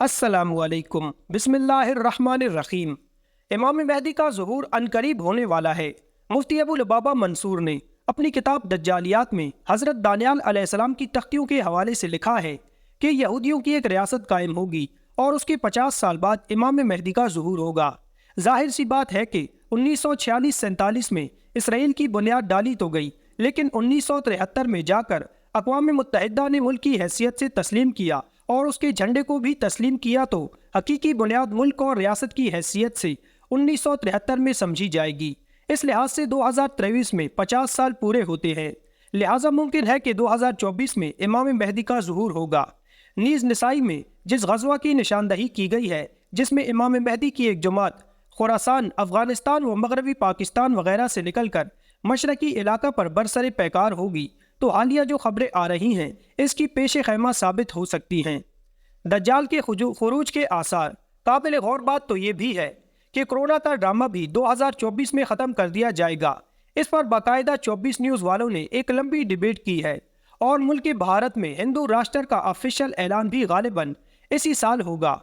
السلام علیکم۔ بسم اللہ الرحمن الرحیم۔ امام مہدی کا ظہور عنقریب ہونے والا ہے۔ مفتی ابو لبابہ منصور نے اپنی کتاب دجالیات میں حضرت دانیال علیہ السلام کی تختیوں کے حوالے سے لکھا ہے کہ یہودیوں کی ایک ریاست قائم ہوگی اور اس کے 50 سال بعد امام مہدی کا ظہور ہوگا۔ ظاہر سی بات ہے کہ 1946-47 میں اسرائیل کی بنیاد ڈالی تو گئی، لیکن 1973 میں جا کر اقوام متحدہ نے ملک کی حیثیت سے تسلیم کیا اور اس کے جھنڈے کو بھی تسلیم کیا، تو حقیقی بنیاد ملک اور ریاست کی حیثیت سے 1973 میں سمجھی جائے گی۔ اس لحاظ سے 2023 میں 50 سال پورے ہوتے ہیں، لہٰذا ممکن ہے کہ 2024 میں امام مہدی کا ظہور ہوگا۔ نیز نسائی میں جس غزوہ کی نشاندہی کی گئی ہے، جس میں امام مہدی کی ایک جماعت خراسان، افغانستان و مغربی پاکستان وغیرہ سے نکل کر مشرقی علاقہ پر برسر پیکار ہوگی، تو حالیہ جو خبریں آ رہی ہیں اس کی پیش خیمہ ثابت ہو سکتی ہیں۔ دجال کے خروج کے آثار۔ قابل غور بات تو یہ بھی ہے کہ کرونا کا ڈرامہ بھی 2024 میں ختم کر دیا جائے گا۔ اس پر باقاعدہ 24 نیوز والوں نے ایک لمبی ڈیبیٹ کی ہے، اور ملک بھارت میں ہندو راشٹر کا آفیشیل اعلان بھی غالباً اسی سال ہوگا،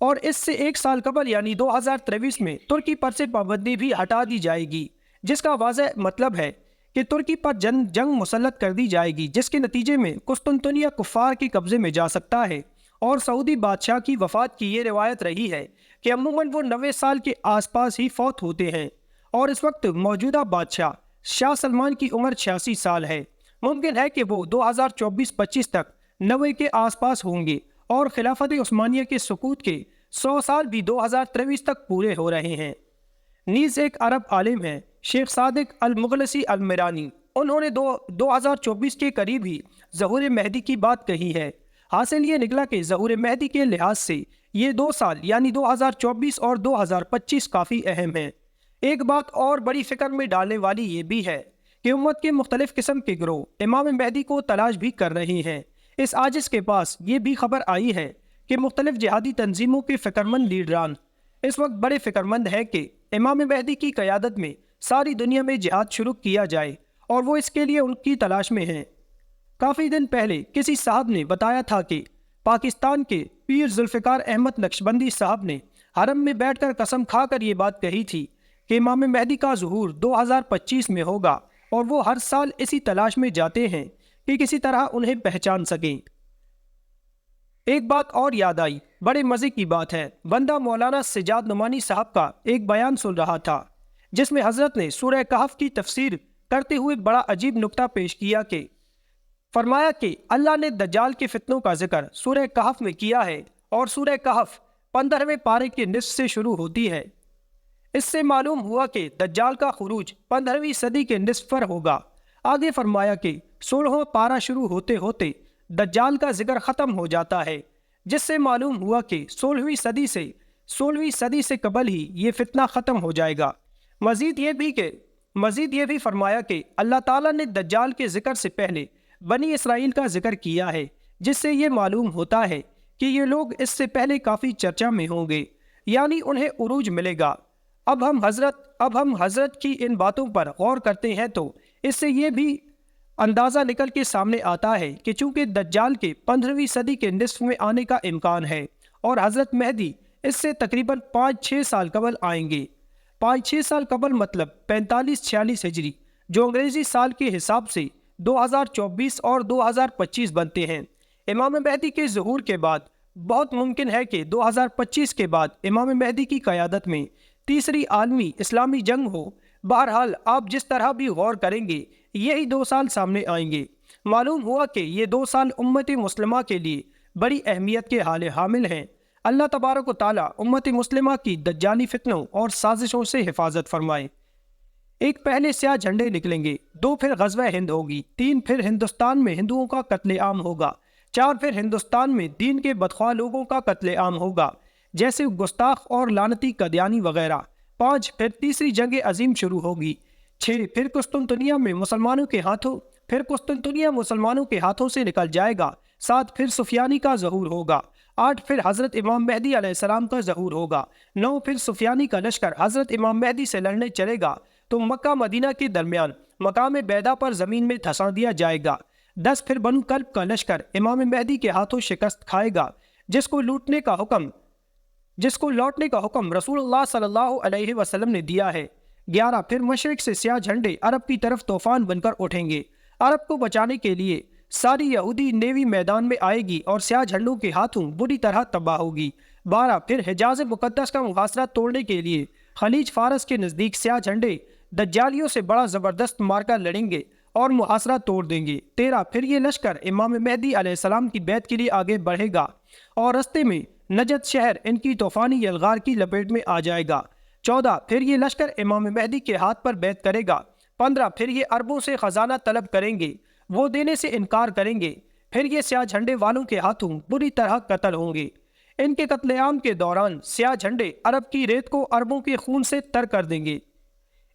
اور اس سے ایک سال قبل یعنی 2023 میں ترکی پر سے پابندی بھی ہٹا دی جائے گی، جس کا واضح مطلب ہے کہ ترکی پر جنگ مسلط کر دی جائے گی، جس کے نتیجے میں قسطنطنیہ کفار کے قبضے میں جا سکتا ہے۔ اور سعودی بادشاہ کی وفات کی یہ روایت رہی ہے کہ عموماً وہ 90 سال کے آس پاس ہی فوت ہوتے ہیں، اور اس وقت موجودہ بادشاہ شاہ سلمان کی عمر 86 سال ہے۔ ممکن ہے کہ وہ 2024-25 تک 90 کے آس پاس ہوں گے، اور خلافت عثمانیہ کے سقوط کے 100 سال بھی 2023 تک پورے ہو رہے ہیں۔ نیز ایک عرب عالم ہیں، شیخ صادق المغلسی المرانی، انہوں نے 2024 کے قریب ہی ظہور مہدی کی بات کہی ہے۔ حاصل یہ نکلا کہ ظہور مہدی کے لحاظ سے یہ 2 سال یعنی 2024 اور 2025 کافی اہم ہیں۔ ایک بات اور بڑی فکر میں ڈالنے والی یہ بھی ہے کہ امت کے مختلف قسم کے گروہ امام مہدی کو تلاش بھی کر رہے ہیں۔ اس عاجز کے پاس یہ بھی خبر آئی ہے کہ مختلف جہادی تنظیموں کے فکرمند لیڈران اس وقت بڑے فکرمند ہیں کہ امام مہدی کی قیادت میں ساری دنیا میں جہاد شروع کیا جائے، اور وہ اس کے لیے ان کی تلاش میں ہیں۔ کافی دن پہلے کسی صاحب نے بتایا تھا کہ پاکستان کے پیر ذوالفقار احمد نقشبندی صاحب نے حرم میں بیٹھ کر قسم کھا کر یہ بات کہی تھی کہ امام مہدی کا ظہور 2025 میں ہوگا، اور وہ ہر سال اسی تلاش میں جاتے ہیں کہ کسی طرح انہیں پہچان سکیں۔ ایک بات اور یاد آئی، بڑے مزے کی بات ہے۔ بندہ مولانا سجاد نعمانی صاحب کا ایک بیان سن رہا تھا، جس میں حضرت نے سورہ کہف کی تفسیر کرتے ہوئے بڑا عجیب نکتہ پیش کیا کہ فرمایا کہ اللہ نے دجال کے فتنوں کا ذکر سورہ کہف میں کیا ہے، اور سورہ کہف 15ویں پارے کے نصف سے شروع ہوتی ہے۔ اس سے معلوم ہوا کہ دجال کا خروج 15ویں صدی کے نصف پر ہوگا۔ آگے فرمایا کہ 16واں پارہ شروع ہوتے ہوتے دجال کا ذکر ختم ہو جاتا ہے، جس سے معلوم ہوا کہ 16ویں صدی سے قبل ہی یہ فتنہ ختم ہو جائے گا۔ مزید یہ بھی فرمایا کہ اللہ تعالیٰ نے دجال کے ذکر سے پہلے بنی اسرائیل کا ذکر کیا ہے، جس سے یہ معلوم ہوتا ہے کہ یہ لوگ اس سے پہلے کافی چرچا میں ہوں گے، یعنی انہیں عروج ملے گا۔ اب ہم حضرت کی ان باتوں پر غور کرتے ہیں تو اس سے یہ بھی اندازہ نکل کے سامنے آتا ہے کہ چونکہ دجال کے 15ویں صدی کے نصف میں آنے کا امکان ہے، اور حضرت مہدی اس سے تقریباً 5-6 سال قبل آئیں گے۔ 5-6 سال قبل مطلب 45-46 ہجری، جو انگریزی سال کے حساب سے 2024 اور 2025 بنتے ہیں۔ امام مہدی کے ظہور کے بعد بہت ممکن ہے کہ 2025 کے بعد امام مہدی کی قیادت میں تیسری عالمی اسلامی جنگ ہو۔ بہرحال آپ جس طرح بھی غور کریں گے، یہی 2 سال سامنے آئیں گے۔ معلوم ہوا کہ یہ 2 سال امت مسلمہ کے لیے بڑی اہمیت کے حامل ہیں۔ اللہ تبارک و تعالیٰ امت مسلمہ کی دجالی فتنوں اور سازشوں سے حفاظت فرمائے۔ ایک پہلے سیاہ جھنڈے نکلیں گے، 2 پھر غزوہ ہند ہوگی، 3 پھر ہندوستان میں ہندوؤں کا قتل عام ہوگا، 4 پھر ہندوستان میں دین کے بدخواہ لوگوں کا قتل عام ہوگا، جیسے گستاخ اور لعنتی قادیانی وغیرہ، 5 پھر تیسری جنگ عظیم شروع ہوگی، 6 پھر قسطنطنیہ مسلمانوں کے ہاتھوں سے نکل جائے گا، 7 پھر سفیانی کا ظہور ہوگا، 8 پھر حضرت امام مہدی علیہ السلام کا ظہور ہوگا، 9 پھر سفیانی کا لشکر حضرت امام مہدی سے لڑنے چلے گا تو مکہ مدینہ کے درمیان مقام بیدا پر زمین میں دھسا دیا جائے گا، 10 پھر بنو کلب کا لشکر امام مہدی کے ہاتھوں شکست کھائے گا، जिसको लौटने का हुक्म रसूलुल्लाह सल्लल्लाहु अलैहि वसल्लम ने दिया है। 11 फिर मशरिक से स्याह झंडे अरब की तरफ तूफान बनकर उठेंगे। अरब को बचाने के लिए सारी यहूदी नेवी मैदान में आएगी और स्याह झंडों के हाथों बुरी तरह तबाह होगी। 12 फिर हिजाज मुकद्दस का मुहासरा तोड़ने के लिए खलीज फारस के नज़दीक स्याह झंडे दज्जालियों से बड़ा ज़बरदस्त मार्का लड़ेंगे और मुहासरा तोड़ देंगे। 13 फिर ये लश्कर इमाम मेहदी अलैहिस्सलाम की बैत के लिए आगे बढ़ेगा और रस्ते में नजद शहर इनकी तूफानी यलगार की लपेट में आ जाएगा। 14 फिर ये लश्कर इमाम मेहदी के हाथ पर बैत करेगा। 15 फिर ये अरबों से खजाना तलब करेंगे, वो देने से इनकार करेंगे। फिर ये स्याह झंडे वालों के हाथों बुरी तरह कत्ल होंगे। इनके कत्लेआम के दौरान स्याह झंडे अरब की रेत को अरबों के खून से तर कर देंगे।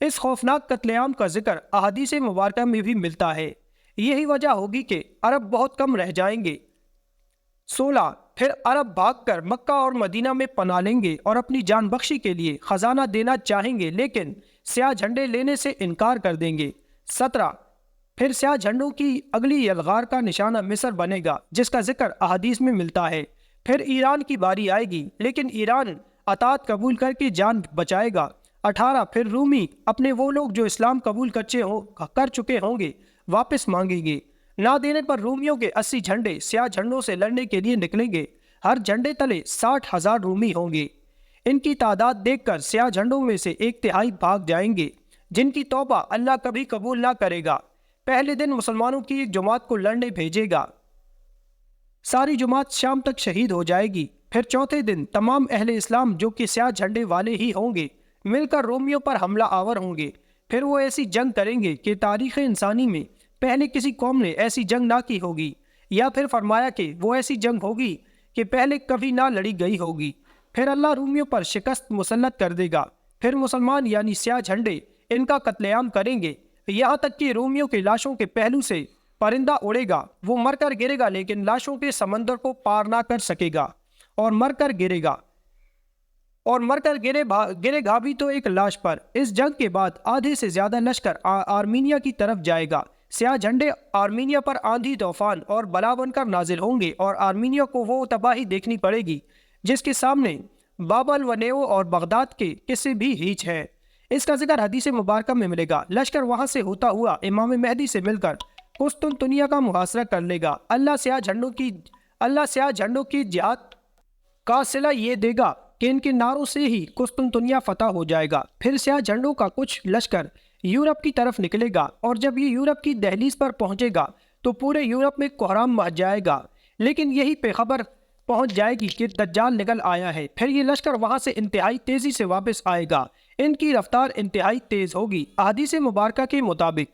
इस खौफनाक कत्लेआम का जिक्र अहादीस मुबारका में भी मिलता है। यही वजह होगी कि अरब बहुत कम रह जाएंगे। 16 फिर अरब भागकर मक्का और मदीना में पनाह लेंगे और अपनी जान बख्शी के लिए खजाना देना चाहेंगे, लेकिन स्याह झंडे लेने से इनकार कर देंगे। 17 फिर स्याह झंडों की अगली यलगार का निशाना मिस्र बनेगा, जिसका जिक्र अहादीस में मिलता है। फिर ईरान की बारी आएगी, लेकिन ईरान अतात कबूल करके जान बचाएगा। 18 फिर रूमी अपने वो लोग जो इस्लाम कबूल कर चुके होंगे वापस मांगेंगे। ना देने पर रूमियों के 80 झंडे स्याह झंडों से लड़ने के लिए निकलेंगे। हर झंडे तले 60,000 रूमी होंगे। इनकी तादाद देखकर स्याह झंडों में से 1/3 भाग जाएंगे, जिनकी तौबा अल्लाह कभी कबूल ना करेगा। पहले दिन मुसलमानों की एक जमात को लड़ने भेजेगा, सारी जमात शाम तक शहीद हो जाएगी। फिर चौथे दिन तमाम अहले इस्लाम जो कि स्याह झंडे वाले ही होंगे मिलकर रोमियों पर हमला आवर होंगे। फिर वो ऐसी जंग करेंगे कि तारीख़ इंसानी में पहले किसी कौम ने ऐसी जंग ना की होगी, या फिर फरमाया कि वो ऐसी जंग होगी कि पहले कभी ना लड़ी गई होगी। फिर अल्लाह रूमियों पर शिकस्त मुसल्लत कर देगा। फिर मुसलमान यानी स्याह झंडे इनका कत्लेआम करेंगे, यहाँ तक कि रोमियों के लाशों के पहलू से परिंदा उड़ेगा। वो मरकर गिरेगा, लेकिन लाशों के समंदर को पार ना कर सकेगा और मरकर गिरेगा भी तो एक लाश पर। इस जंग के बाद आधे से ज्यादा लश्कर आर्मीनिया की तरफ जाएगा। स्याह झंडे आर्मीनिया पर आंधी तूफान और बला बनकर नाजिल होंगे और आर्मीनिया को वो तबाही देखनी पड़ेगी जिसके सामने बाबल व नेओ और बगदाद के किसी भी हीच है। इसका जिक्र हदीस मुबारका में मिलेगा। लश्कर वहां से होता हुआ इमाम मेहदी से मिलकर कुस्तुनतुनिया का मुहासरा कर लेगा। अल्लाह स्याह झंडों की जिहाद का सिला ये देगा कि इनके नारों से ही कुस्तुनतुनिया फतह हो जाएगा। फिर स्याह झंडों का कुछ लश्कर यूरोप की तरफ निकलेगा और जब ये यूरोप की दहलीज पर पहुंचेगा तो पूरे यूरोप में कोहराम मच जाएगा, लेकिन यही पे खबर पहुंच जाएगी कि दज्जाल निकल आया है। फिर ये लश्कर वहां से इंतहाई तेजी से वापस आएगा। इनकी रफ्तार इंतहाई तेज होगी। अहादीस मुबारका के मुताबिक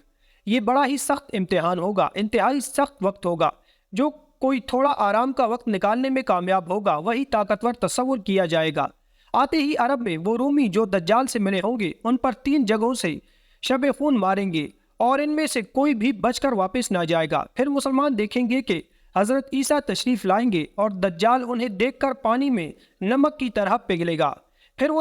ये बड़ा ही सख्त इम्तिहान होगा, इंतहाई सख्त वक्त होगा। जो कोई थोड़ा आराम का वक्त निकालने में कामयाब होगा वही ताकतवर तस्वुर किया जाएगा। आते ही अरब में वो रूमी जो दज्जाल से मिले होंगे उन पर 3 जगहों से शब खून मारेंगे और इनमें से कोई भी बचकर वापस ना जाएगा। फिर मुसलमान देखेंगे कि हज़रत ईसा तशरीफ़ लाएंगे और दज्जाल उन्हें देखकर पानी में नमक की तरह पिघलेगा। फिर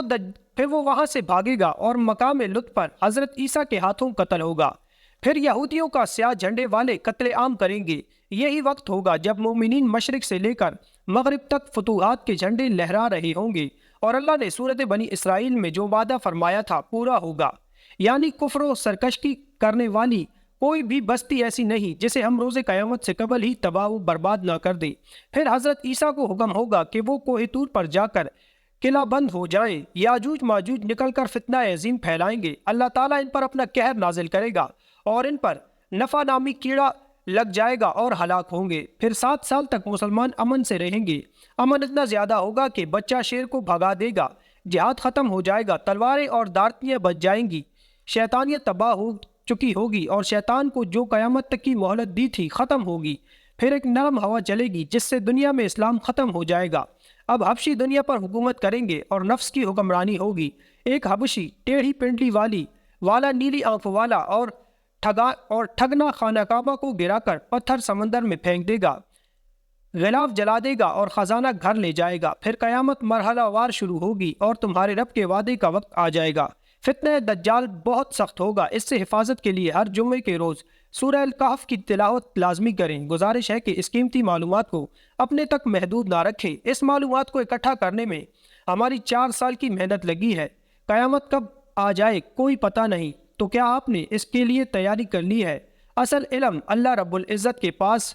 वो वहाँ से भागेगा और मकाम लुत्फ़ पर हज़रत ईसा के हाथों कत्ल होगा। फिर यहूदियों का स्याह झंडे वाले कत्लेआम करेंगे। यही वक्त होगा जब मोमिनीन मशरिक से लेकर मगरिब तक फतूहात के झंडे लहरा रहे होंगे और अल्लाह ने सूरत बनी इसराइल में जो वादा फरमाया था पूरा होगा, यानी कुफ्र व सरकशी करने वाली कोई भी बस्ती ऐसी नहीं जिसे हम रोज़े क़यामत से कबल ही तबाह व बर्बाद ना कर दें। फिर हज़रत ईसा को हुक्म होगा कि वो कोहे तूर पर जाकर किला बंद हो जाएं। याजूज माजूज निकल कर फितना अजीम फैलाएंगे। अल्लाह ताला इन पर अपना कहर नाजिल करेगा और इन पर नफा नामी कीड़ा लग जाएगा और हलाक होंगे। फिर 7 साल तक मुसलमान अमन से रहेंगे। अमन इतना ज़्यादा होगा कि बच्चा शेर को भगा देगा। जिहाद ख़त्म हो जाएगा, तलवारें और दारतियाँ बच जाएंगी। शैतानियत तबाह हो चुकी होगी और शैतान को जो क़यामत तक की मोहलत दी थी ख़त्म होगी। फिर एक नरम हवा चलेगी जिससे दुनिया में इस्लाम ख़त्म हो जाएगा। अब हबशी दुनिया पर हुकूमत करेंगे और नफ्स की हुक्मरानी होगी। एक हबशी टेढ़ी पिंडली वाला नीली आंखों वाला और ठगना खाना काबा को गिराकर पत्थर समंदर में फेंक देगा, गिलाफ जला देगा और ख़जाना घर ले जाएगा। फिर क़यामत मरहलावार शुरू होगी और तुम्हारे रब के वादे का वक्त आ जाएगा। फितने दज्जाल बहुत सख्त होगा। इससे हिफाजत के लिए हर जुम्मे के रोज़ سورہ الکہف کی تلاوت لازمی کریں۔ گزارش ہے کہ اس قیمتی معلومات کو اپنے تک محدود نہ رکھیں۔ اس معلومات کو اکٹھا کرنے میں ہماری 4 سال کی محنت لگی ہے۔ قیامت کب آ جائے کوئی پتہ نہیں، تو کیا آپ نے اس کے لیے تیاری کر لی ہے؟ اصل علم اللہ رب العزت کے پاس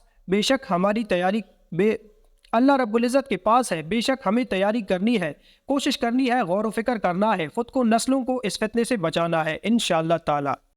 اللہ رب العزت کے پاس ہے، بے شک ہمیں تیاری کرنی ہے، کوشش کرنی ہے، غور و فکر کرنا ہے، خود کو نسلوں کو اس فتنے سے بچانا ہے انشاءاللہ تعالی۔